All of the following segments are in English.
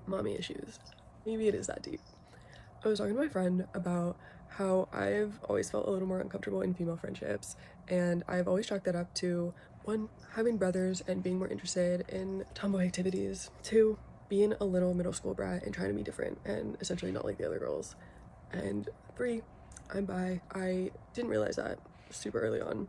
mommy issues. Maybe it is that deep. I was talking to my friend about how I've always felt a little more uncomfortable in female friendships, and I've always chalked that up to one, having brothers and being more interested in tomboy activities, two, being a little middle school brat and trying to be different and essentially not like the other girls, and three, I'm bi. I didn't realize that super early on.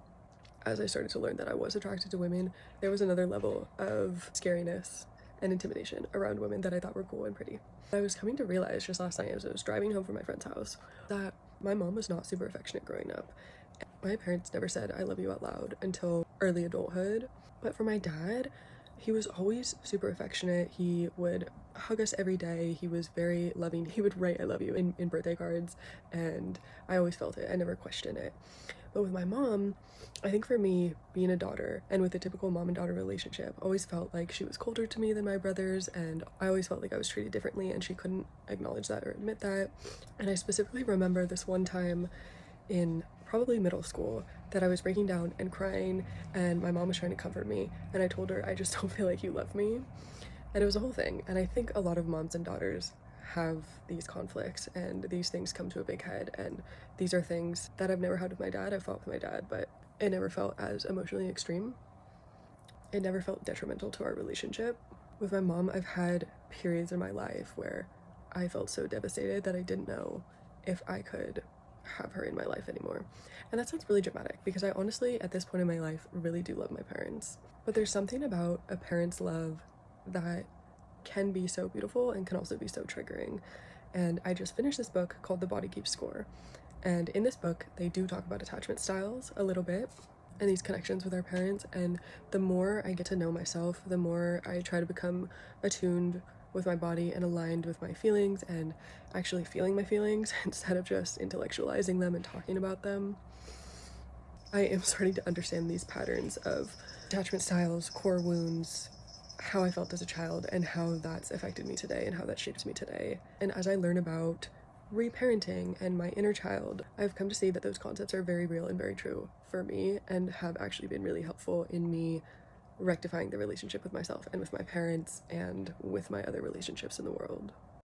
As I started to learn that I was attracted to women, there was another level of scariness and intimidation around women that I thought were cool and pretty. I was coming to realize just last night as I was driving home from my friend's house that my mom was not super affectionate growing up. My parents never said I love you out loud until early adulthood, but for my dad, he was always super affectionate. He would hug us every day. He was very loving. He would write I love you in birthday cards, and I always felt it. I never questioned it. But with my mom, I think for me, being a daughter and with a typical mom and daughter relationship, always felt like she was colder to me than my brothers, and I always felt like I was treated differently, and she couldn't acknowledge that or admit that. And I specifically remember this one time in probably middle school that I was breaking down and crying, and my mom was trying to comfort me, and I told her, I just don't feel like you love me. And it was a whole thing. And I think a lot of moms and daughters have these conflicts, and these things come to a big head, and these are things that I've never had with my dad. I've fought with my dad, but it never felt as emotionally extreme. It never felt detrimental to our relationship. With my mom, I've had periods in my life where I felt so devastated that I didn't know if I could have her in my life anymore. And that sounds really dramatic because I honestly, at this point in my life, really do love my parents. But there's something about a parent's love that can be so beautiful and can also be so triggering. And I just finished this book called The Body Keeps Score. And in this book, they do talk about attachment styles a little bit and these connections with our parents. And the more I get to know myself, the more I try to become attuned with my body and aligned with my feelings and actually feeling my feelings instead of just intellectualizing them and talking about them. I am starting to understand these patterns of attachment styles, core wounds, how I felt as a child, and how that's affected me today and how that shapes me today. And as I learn about reparenting and my inner child, I've come to see that those concepts are very real and very true for me and have actually been really helpful in me rectifying the relationship with myself and with my parents and with my other relationships in the world.